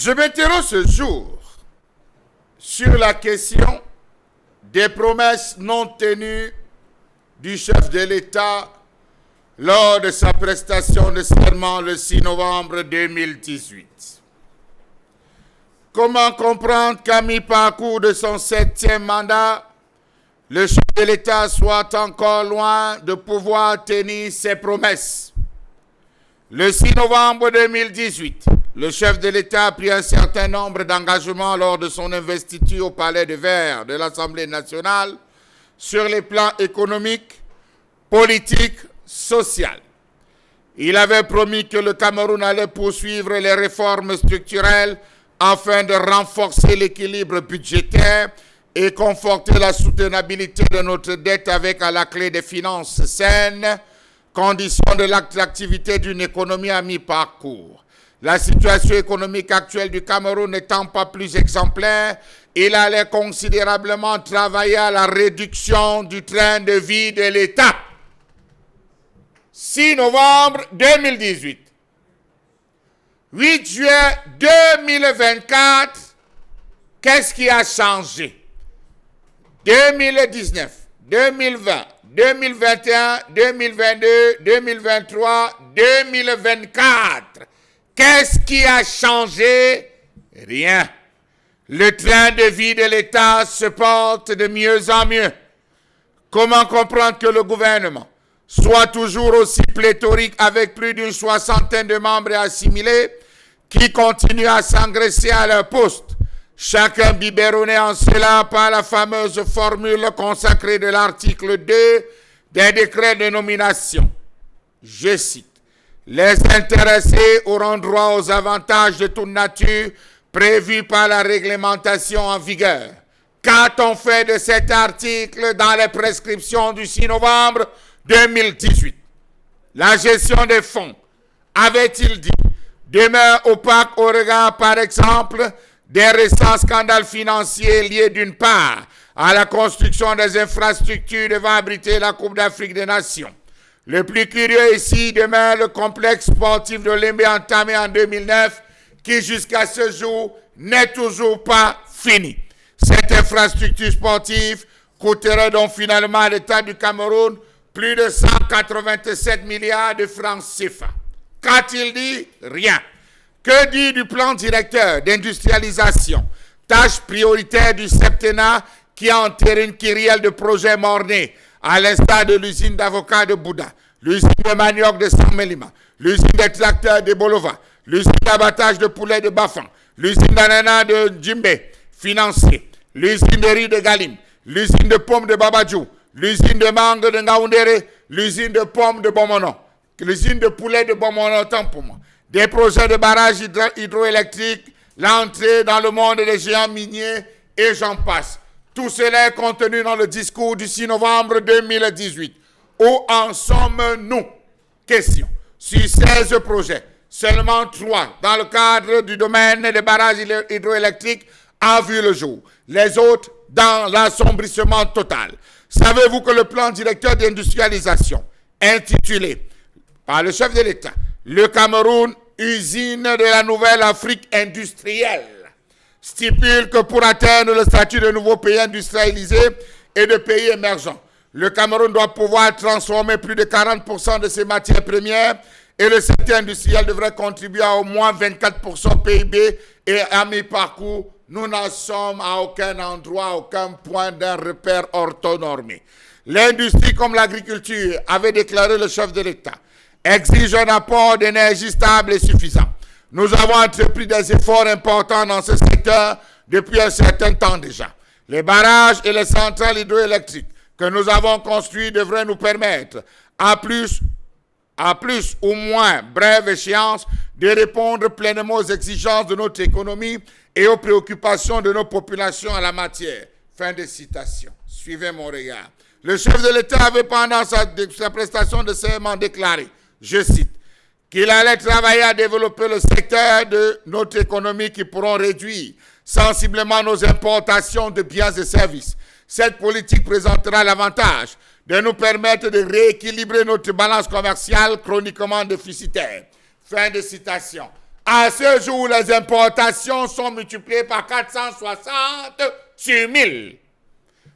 Je m'interroge ce jour sur la question des promesses non tenues du chef de l'État lors de sa prestation de serment le 6 novembre 2018. Comment comprendre qu'à mi-parcours de son 7e mandat, le chef de l'État soit encore loin de pouvoir tenir ses promesses? Le 6 novembre 2018, le chef de l'État a pris un certain nombre d'engagements lors de son investiture au Palais de Verre de l'Assemblée nationale sur les plans économiques, politiques, social. Il avait promis que le Cameroun allait poursuivre les réformes structurelles afin de renforcer l'équilibre budgétaire et conforter la soutenabilité de notre dette avec à la clé des finances saines, condition de l'attractivité d'une économie à mi-parcours. La situation économique actuelle du Cameroun n'étant pas plus exemplaire, il allait considérablement travailler à la réduction du train de vie de l'État. 6 novembre 2018. 8 juillet 2024, qu'est-ce qui a changé? 2019, 2020, 2021, 2022, 2023, 2024. Qu'est-ce qui a changé? Rien. Le train de vie de l'État se porte de mieux en mieux. Comment comprendre que le gouvernement soit toujours aussi pléthorique avec plus d'une soixantaine de membres assimilés qui continuent à s'engraisser à leur poste, chacun biberonné en cela par la fameuse formule consacrée de l'article 2 des décrets de nomination. Je cite: « Les intéressés auront droit aux avantages de toute nature prévus par la réglementation en vigueur. » Qu'a-t-on fait de cet article dans les prescriptions du 6 novembre 2018? La gestion des fonds, avait-il dit, demeure opaque au regard, par exemple, des récents scandales financiers liés d'une part à la construction des infrastructures devant abriter la Coupe d'Afrique des Nations. Le plus curieux ici demeure le complexe sportif de Lembe entamé en 2009 qui jusqu'à ce jour n'est toujours pas fini. Cette infrastructure sportive coûterait donc finalement à l'État du Cameroun plus de 187 milliards de francs CFA. Qu'a-t-il dit? Rien. Que dit du plan directeur d'industrialisation, tâche prioritaire du septennat qui entérine kyrielle de projets mornés, à l'instar de l'usine d'avocats de Bouddha, l'usine de manioc de Saint-Mélima, l'usine de tracteurs de Bolova, l'usine d'abattage de poulet de Bafang, l'usine d'ananas de Djimbe, financier, l'usine de riz de Galim, l'usine de pommes de Babadjou, l'usine de mangue de Ngaoundéré, l'usine de pommes de Bomono, l'usine de poulet de Bomono, tant pour moi. Des projets de barrages hydroélectriques, l'entrée dans le monde des géants miniers et j'en passe. Tout cela est contenu dans le discours du 6 novembre 2018. Où en sommes-nous? Question. Sur 16 projets, seulement 3 dans le cadre du domaine des barrages hydroélectriques ont vu le jour. Les autres dans l'assombrissement total. Savez-vous que le plan directeur d'industrialisation, intitulé par le chef de l'État, le Cameroun, usine de la nouvelle Afrique industrielle, stipule que pour atteindre le statut de nouveau pays industrialisé et de pays émergent, le Cameroun doit pouvoir transformer plus de 40% de ses matières premières et le secteur industriel devrait contribuer à au moins 24% PIB et à mi-parcours, nous n'en sommes à aucun endroit, à aucun point d'un repère orthonormé. L'industrie comme l'agriculture, avait déclaré le chef de l'État, exige un apport d'énergie stable et suffisant. Nous avons entrepris des efforts importants dans ce secteur depuis un certain temps déjà. Les barrages et les centrales hydroélectriques que nous avons construits devraient nous permettre, à plus ou moins brève échéance, de répondre pleinement aux exigences de notre économie et aux préoccupations de nos populations en la matière. Fin de citation. Suivez mon regard. Le chef de l'État avait pendant sa prestation de serment déclaré, je cite, qu'il allait travailler à développer le secteur de notre économie qui pourront réduire sensiblement nos importations de biens et services. Cette politique présentera l'avantage de nous permettre de rééquilibrer notre balance commerciale chroniquement déficitaire. Fin de citation. À ce jour, les importations sont multipliées par 460 sur 1000.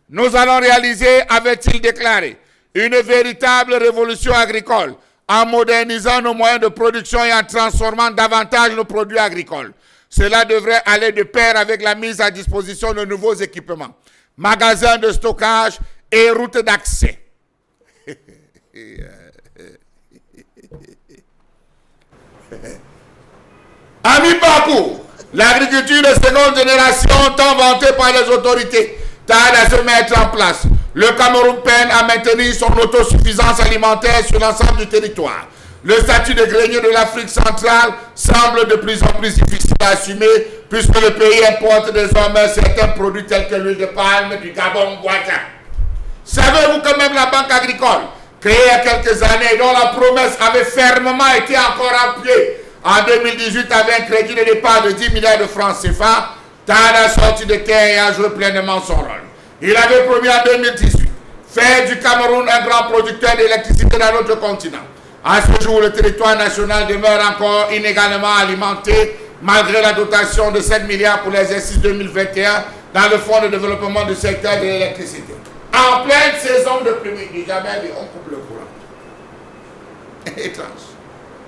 Nous allons réaliser, avait-il déclaré, une véritable révolution agricole en modernisant nos moyens de production et en transformant davantage nos produits agricoles. Cela devrait aller de pair avec la mise à disposition de nouveaux équipements, magasins de stockage et routes d'accès. À mi-parcours, l'agriculture de seconde génération, tant vantée par les autorités, tarde à se mettre en place. Le Cameroun peine à maintenir son autosuffisance alimentaire sur l'ensemble du territoire. Le statut de grenier de l'Afrique centrale semble de plus en plus difficile à assumer puisque le pays importe désormais certains produits tels que l'huile de palme du Gabon voisin. Savez-vous que même la Banque agricole, créée il y a quelques années, dont la promesse avait fermement été encore appuyée en 2018 avec un crédit de départ de 10 milliards de francs CFA, tarde à sortir de terre et à jouer pleinement son rôle. Il avait promis en 2018 faire du Cameroun un grand producteur d'électricité dans notre continent. À ce jour, le territoire national demeure encore inégalement alimenté malgré la dotation de 7 milliards pour l'exercice 2021 dans le fonds de développement du secteur de l'électricité. En pleine saison de pluie, il jamais dit on coupe le courant. Étrange.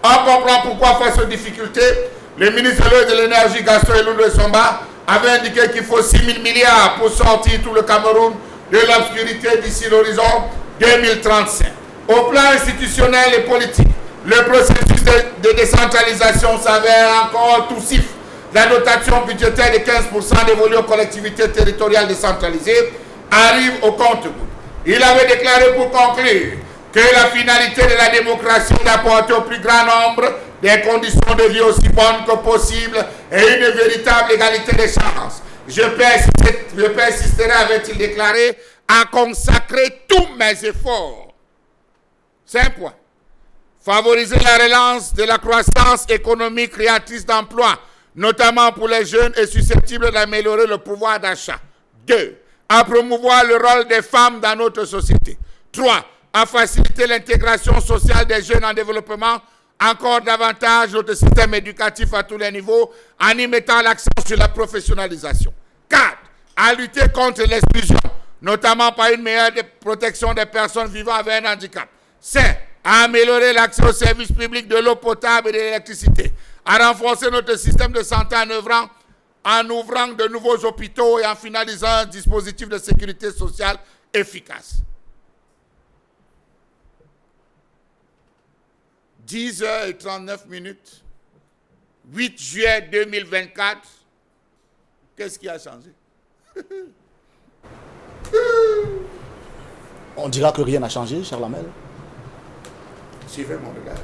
On comprend pourquoi face aux difficultés, le ministre de l'Énergie, Gaston Eloundou Somba, avait indiqué qu'il faut 6 000 milliards pour sortir tout le Cameroun de l'obscurité d'ici l'horizon 2035. Au plan institutionnel et politique, le processus de décentralisation s'avère encore toussif. La dotation budgétaire de 15% dévolue aux collectivités territoriales décentralisées arrive au compte-gouttes. Il avait déclaré pour conclure que la finalité de la démocratie est d'apporter au plus grand nombre des conditions de vie aussi bonnes que possible et une véritable égalité des chances. Je persisterai, avait-il déclaré, à consacrer tous mes efforts. C'est un point. Favoriser la relance de la croissance économique créatrice d'emplois, notamment pour les jeunes et susceptibles d'améliorer le pouvoir d'achat. 2. À promouvoir le rôle des femmes dans notre société. 3. À faciliter l'intégration sociale des jeunes en développement encore davantage notre système éducatif à tous les niveaux en y mettant l'accent sur la professionnalisation. 4. À lutter contre l'exclusion, notamment par une meilleure protection des personnes vivant avec un handicap. 5. À améliorer l'accès aux services publics de l'eau potable et de l'électricité. À renforcer notre système de santé en ouvrant de nouveaux hôpitaux et en finalisant un dispositif de sécurité sociale efficace. 10h39, 8 juillet 2024. Qu'est-ce qui a changé? On dira que rien n'a changé, Charles Hamel. Suivez mon regard.